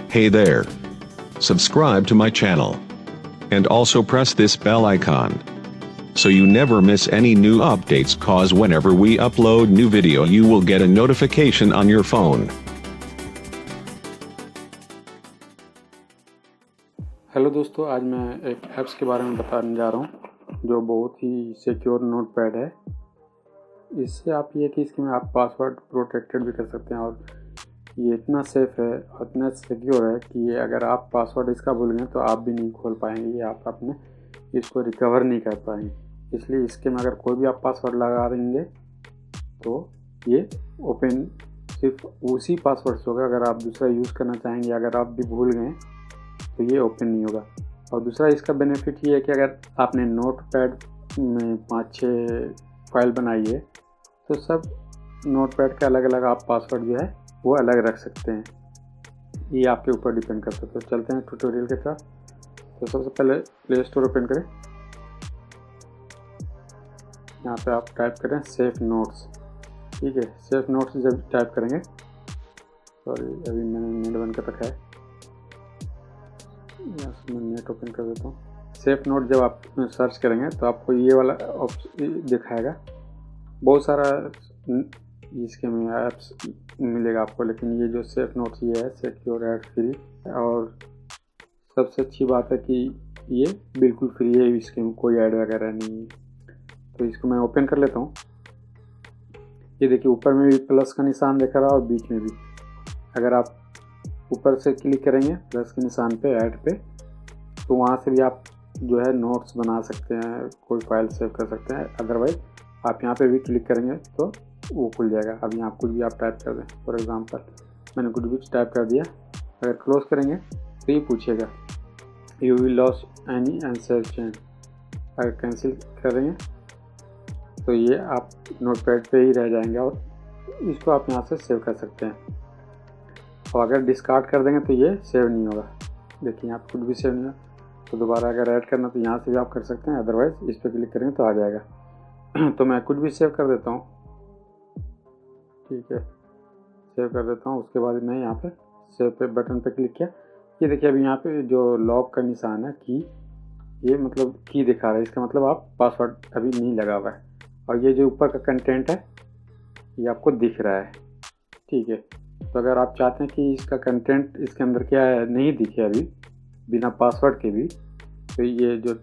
Hey there. Subscribe to my channel. And also press this bell icon. So you never miss any new updates, cause whenever we upload new video you will get a notification on your phone. Hello दोस्तों, आज मैं एक apps के बारे में बताने जा रहा हूँ जो बहुत ही सिक्योर नोटपैड है। इससे आप ये कि इसके में आप पासवर्ड प्रोटेक्टेड भी कर सकते हैं और ये इतना सेफ़ है और इतना सिक्योर है कि ये अगर आप पासवर्ड इसका भूल गए तो आप भी नहीं खोल पाएंगे, ये आप अपने इसको रिकवर नहीं कर पाएंगे। इसलिए इसके में अगर कोई भी आप पासवर्ड लगा देंगे तो ये ओपन सिर्फ उसी पासवर्ड से होगा। अगर आप दूसरा यूज़ करना चाहेंगे, अगर आप भी भूल गए तो ये ओपन नहीं होगा। और दूसरा इसका बेनिफिट ये है कि अगर आपने नोटपैड में 5-6 फाइल बनाई है तो सब नोटपैड के अलग अलग आप पासवर्ड जो है वो अलग रख सकते हैं। ये आपके ऊपर डिपेंड करता है। तो चलते हैं ट्यूटोरियल के साथ। तो सबसे पहले प्ले स्टोर ओपन करें। यहाँ पे आप टाइप करें सेफ नोट्स। ठीक है, सेफ नोट्स जब टाइप करेंगे, सॉरी अभी मैंने नेट बंद कर रखा है, यहाँ से मैं नेट ओपन कर देता हूँ। सेफ नोट जब आप सर्च करेंगे तो आपको ये वाला ऑप्शन दिखाएगा। बहुत सारा इसके में ऐप्स मिलेगा आपको, लेकिन ये जो सेफ नोट्स ये है सिक्योर एड फ्री, और सबसे अच्छी बात है कि ये बिल्कुल फ्री है, इसके में कोई ऐड वगैरह नहीं है। तो इसको मैं ओपन कर लेता हूँ। ये देखिए ऊपर में भी प्लस का निशान दिख रहा है और बीच में भी। अगर आप ऊपर से क्लिक करेंगे प्लस के निशान पे ऐड पे, तो वहाँ से भी आप जो है नोट्स बना सकते हैं, कोई फाइल सेव कर सकते हैं। अदरवाइज आप यहाँ पे भी क्लिक करेंगे तो वो खुल जाएगा। अब यहाँ कुछ भी आप टाइप कर दें, फॉर एग्जांपल मैंने कुछ भी टाइप कर दिया। अगर क्लोज करेंगे तो ये पूछेगा you will loss any answer change. अगर कैंसिल करेंगे तो ये आप नोटपैड पे ही रह जाएंगे और इसको आप यहाँ से सेव कर सकते हैं। और अगर डिस्कार्ड कर देंगे तो ये सेव नहीं होगा। देखिए यहाँ कुछ भी सेव नहीं होगा। तो दोबारा अगर ऐड करना तो यहाँ से भी आप कर सकते हैं, अदरवाइज इस पर क्लिक करेंगे तो आ जाएगा। तो मैं कुछ भी सेव कर देता हूँ। ठीक है, सेव कर देता हूँ। उसके बाद मैं यहाँ पे सेव पे बटन पे क्लिक किया। ये देखिए अभी यहाँ पे जो लॉक का निशान है की, ये मतलब की दिखा रहा है, इसका मतलब आप पासवर्ड अभी नहीं लगा हुआ है। और ये जो ऊपर का कंटेंट है ये आपको दिख रहा है। ठीक है, तो अगर आप चाहते हैं कि इसका कंटेंट इसके अंदर क्या है नहीं दिखे अभी बिना पासवर्ड के भी, तो ये जो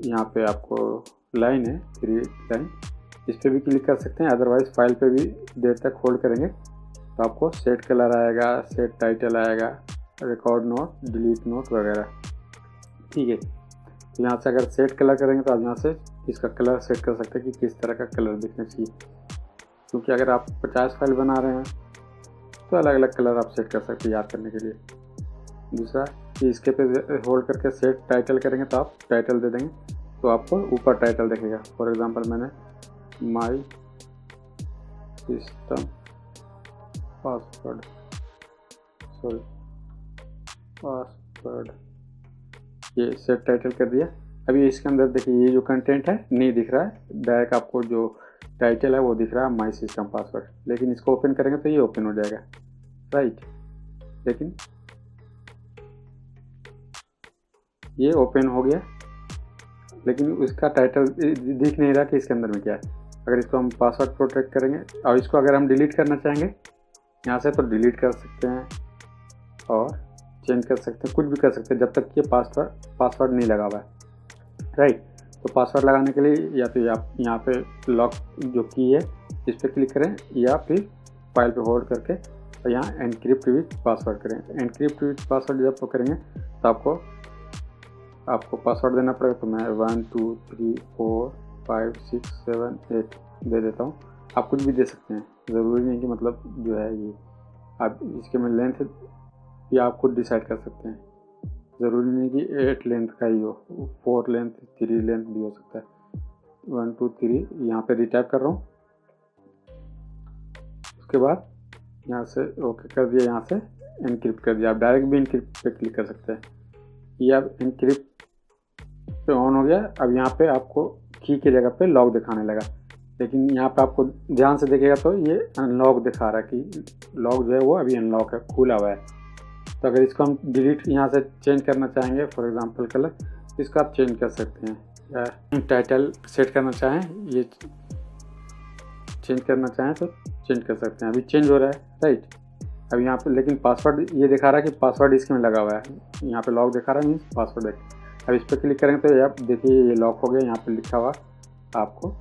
यहाँ पे आपको लाइन है, 3 लाइन, इस पर भी क्लिक कर सकते हैं। अदरवाइज फाइल पे भी देर तक होल्ड करेंगे तो आपको सेट कलर आएगा, सेट टाइटल आएगा, रिकॉर्ड नोट, डिलीट नोट वगैरह। ठीक है, तो यहाँ से अगर सेट कलर करेंगे तो आप यहाँ से इसका कलर सेट कर सकते हैं कि किस तरह का कलर दिखना चाहिए। क्योंकि अगर आप 50 फाइल बना रहे हैं तो अलग अलग कलर आप सेट कर सकते हैं याद करने के लिए। दूसरा कि इसके पे होल्ड करके सेट टाइटल करेंगे तो आप टाइटल दे देंगे तो आपको ऊपर टाइटल दिखेगा। फॉर एग्जांपल मैंने माई सिस्टम पासवर्ड ये सेट टाइटल कर दिया। अभी इसके अंदर देखिए ये जो कंटेंट है नहीं दिख रहा है, डायरेक्ट आपको जो टाइटल है वो दिख रहा है माई सिस्टम पासवर्ड। लेकिन इसको ओपन करेंगे तो ये ओपन हो जाएगा, राइट। लेकिन ये ओपन हो गया, लेकिन उसका टाइटल दिख नहीं रहा कि इसके अंदर में क्या है। अगर इसको हम पासवर्ड प्रोटेक्ट करेंगे और इसको अगर हम डिलीट करना चाहेंगे यहाँ से तो डिलीट कर सकते हैं और चेंज कर सकते हैं, कुछ भी कर सकते हैं जब तक ये पासवर्ड नहीं लगा हुआ है, राइट। तो पासवर्ड लगाने के लिए या तो आप यहाँ पे लॉक जो की है इस पर क्लिक करें या फिर फाइल पे होल्ड करके और यहाँ एनक्रिप्ट विथ पासवर्ड करें। एनक्रिप्ट विथ पासवर्ड जब करेंगे तो आपको पासवर्ड देना पड़ेगा। तो मैं 1 2 3 4 5 6 7 8 दे देता हूँ। आप कुछ भी दे सकते हैं, ज़रूरी नहीं कि मतलब जो है ये आप इसके में लेंथ या आप खुद डिसाइड कर सकते हैं। ज़रूरी नहीं कि 8 लेंथ का ही हो, 4 लेंथ 3 लेंथ भी हो सकता है। 1 2 3 यहाँ पे रिटाइप कर रहा हूँ। उसके बाद यहाँ से ओके कर दिया, यहाँ से एनक्रिप्ट कर दिया। आप डायरेक्ट भी एनक्रिप्ट पे क्लिक कर सकते हैं। ये अब एनक्रिप्ट पे ऑन हो गया। अब यहाँ पे आपको की की जगह पे लॉक दिखाने लगा, लेकिन यहाँ पे आपको ध्यान से देखिएगा तो ये अनलॉक दिखा रहा है कि लॉक जो है वो अभी अनलॉक है, खुला हुआ है। तो अगर इसको हम डिलीट यहाँ से चेंज करना चाहेंगे, फॉर एग्जांपल कलर, इसको आप चेंज कर सकते हैं, या टाइटल सेट करना चाहें, ये चेंज करना चाहें तो चेंज कर सकते हैं। अभी चेंज हो रहा है, राइट। अब यहाँ पे लेकिन पासवर्ड ये दिखा रहा है कि पासवर्ड इसके में लगा हुआ है, यहाँ पे लॉक दिखा रहा है, मीन्स पासवर्ड देख। अब इस पर क्लिक करेंगे तो आप देखिए ये लॉक हो गया, यहाँ पे लिखा हुआ आपको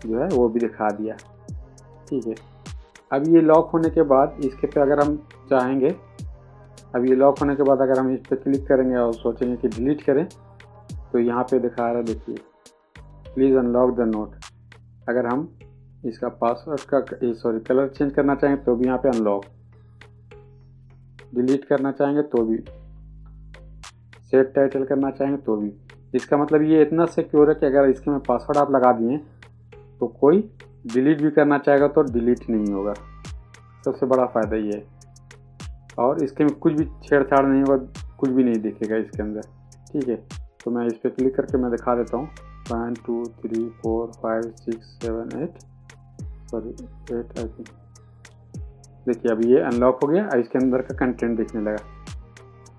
जो है वो भी दिखा दिया, ठीक है। अब ये लॉक होने के बाद इसके पे अगर हम चाहेंगे, अब ये लॉक होने के बाद अगर हम इस पर क्लिक करेंगे और सोचेंगे कि डिलीट करें, तो यहाँ पे दिखा रहा है, देखिए प्लीज़ अनलॉक द नोट। अगर हम इसका पासवर्ड का कलर चेंज करना चाहेंगे तो भी यहाँ पे अनलॉक, डिलीट करना चाहेंगे तो भी, सेट टाइटल करना चाहेंगे तो भी। इसका मतलब ये इतना सिक्योर है कि अगर इसके में पासवर्ड आप लगा दिए तो कोई डिलीट भी करना चाहेगा तो डिलीट नहीं होगा। सबसे बड़ा फ़ायदा ये है। और इसके में कुछ भी छेड़छाड़ नहीं होगा, कुछ भी नहीं दिखेगा इसके अंदर, ठीक है। तो मैं इस पर क्लिक करके मैं दिखा देता हूँ। 1 2 3 4 5 6 7 8 8 आई थिंक। देखिए अभी ये अनलॉक हो गया, अब इसके अंदर का कंटेंट दिखने लगा,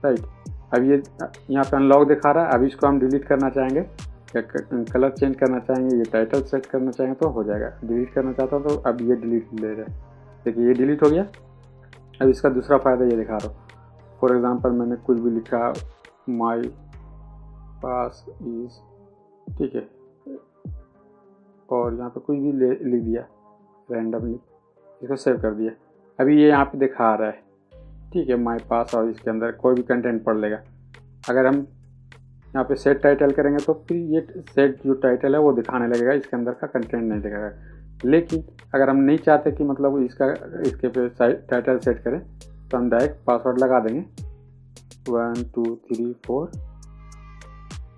राइट। अब ये यहाँ पे अनलॉक दिखा रहा है। अब इसको हम डिलीट करना चाहेंगे या कलर चेंज करना चाहेंगे, ये टाइटल सेट करना चाहेंगे तो हो जाएगा। डिलीट करना चाहता हूँ तो अब ये डिलीट ले रहा है, देखिए ये डिलीट हो गया। अब इसका दूसरा फ़ायदा ये दिखा रहा हूँ। फॉर एग्ज़ाम्पल मैंने कुछ भी लिखा, माई पास इज़, ठीक है, और यहाँ पे कुछ भी लिख दिया रैंडमली, इसको सेव कर दिया। अभी ये यहाँ पे दिखा रहा है, ठीक है, माई पास, और इसके अंदर कोई भी कंटेंट पढ़ लेगा। अगर हम यहाँ पे सेट टाइटल करेंगे तो फिर ये सेट जो टाइटल है वो दिखाने लगेगा, इसके अंदर का कंटेंट नहीं दिखाएगा। लेकिन अगर हम नहीं चाहते कि मतलब इसके पे टाइटल सेट करें तो हम डायरेक्ट पासवर्ड लगा देंगे 1 2 3 4,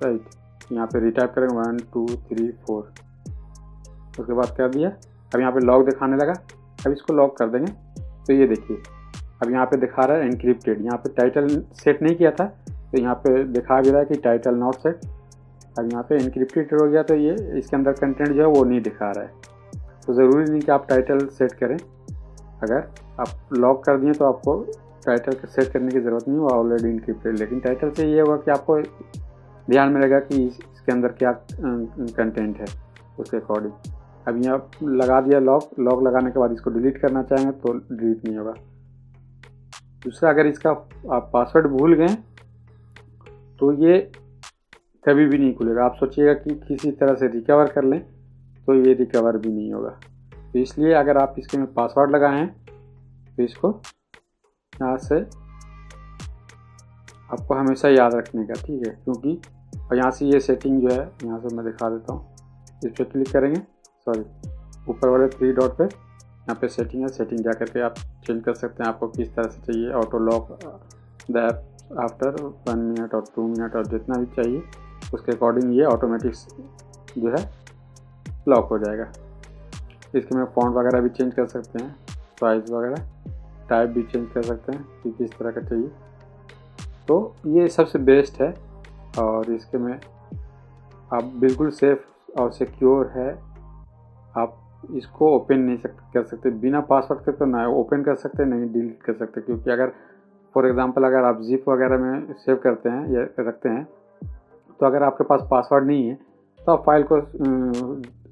राइट। यहाँ पे रिटाइप करेंगे 1 2 3 4, उसके बाद कर दिया। अब यहाँ पे लॉक दिखाने लगा, अब इसको लॉक कर देंगे तो ये देखिए अब यहाँ पे दिखा रहा है एनक्रिप्टेड। यहाँ पे टाइटल सेट नहीं किया था तो यहाँ पे दिखा भी रहा है कि टाइटल नॉट सेट। अब यहाँ पे एनक्रिप्टेड हो गया तो ये इसके अंदर कंटेंट जो है वो नहीं दिखा रहा है। तो ज़रूरी नहीं कि आप टाइटल सेट करें, अगर आप लॉक कर दिए तो आपको टाइटल सेट करने की ज़रूरत नहीं, वो ऑलरेडी इनक्रिप्टेड। लेकिन टाइटल से ये होगा कि आपको ध्यान में रहेगा कि इसके अंदर क्या कंटेंट है, उसके अकॉर्डिंग। अब यहाँ लगा दिया लॉक लगाने के बाद इसको डिलीट करना चाहेंगे तो डिलीट नहीं होगा। दूसरा, अगर इसका आप पासवर्ड भूल गए तो ये कभी भी नहीं खुलेगा। आप सोचिएगा कि किसी तरह से रिकवर कर लें तो ये रिकवर भी नहीं होगा। तो इसलिए अगर आप इसके में पासवर्ड लगाए हैं तो इसको यहाँ से आपको हमेशा याद रखने का, ठीक है। क्योंकि और यहाँ से ये सेटिंग जो है, यहाँ से मैं दिखा देता हूँ, इस पर क्लिक करेंगे, ऊपर वाले 3 डॉट पे, यहाँ पे सेटिंग है, सेटिंग जा करके आप चेंज कर सकते हैं आपको किस तरह से चाहिए। Auto lock the app after 1 minute और 2 मिनट और जितना भी चाहिए उसके अकॉर्डिंग ये ऑटोमेटिक जो है लॉक हो जाएगा। इसके में फॉन्ट वगैरह भी चेंज कर सकते हैं, साइज़ वगैरह, टाइप भी चेंज कर सकते हैं कि किस तरह का चाहिए। तो ये सबसे बेस्ट है और इसके में आप बिल्कुल सेफ और सिक्योर है। आप इसको ओपन नहीं कर सकते बिना पासवर्ड के, तो ना ओपन कर सकते नहीं डिलीट कर सकते। क्योंकि अगर फॉर एग्जांपल अगर आप जिप वगैरह में सेव करते हैं या रखते हैं तो अगर आपके पास पासवर्ड नहीं है तो आप फाइल को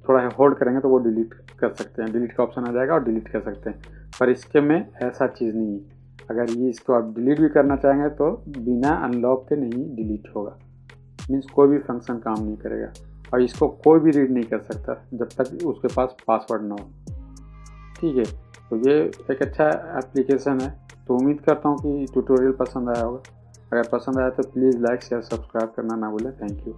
थोड़ा होल्ड करेंगे तो वो डिलीट कर सकते हैं, डिलीट का ऑप्शन आ जाएगा और डिलीट कर सकते हैं। पर इसके में ऐसा चीज़ नहीं है। अगर ये इसको आप डिलीट भी करना चाहेंगे तो बिना अनलॉक के नहीं डिलीट होगा, मीन्स कोई भी फंक्शन काम नहीं करेगा और इसको कोई भी रीड नहीं कर सकता जब तक उसके पास पासवर्ड ना हो, ठीक है। तो ये एक अच्छा एप्लीकेशन है। तो उम्मीद करता हूँ कि ट्यूटोरियल पसंद आया होगा। अगर पसंद आया तो प्लीज़ लाइक शेयर सब्सक्राइब करना ना भूलें। Thank you.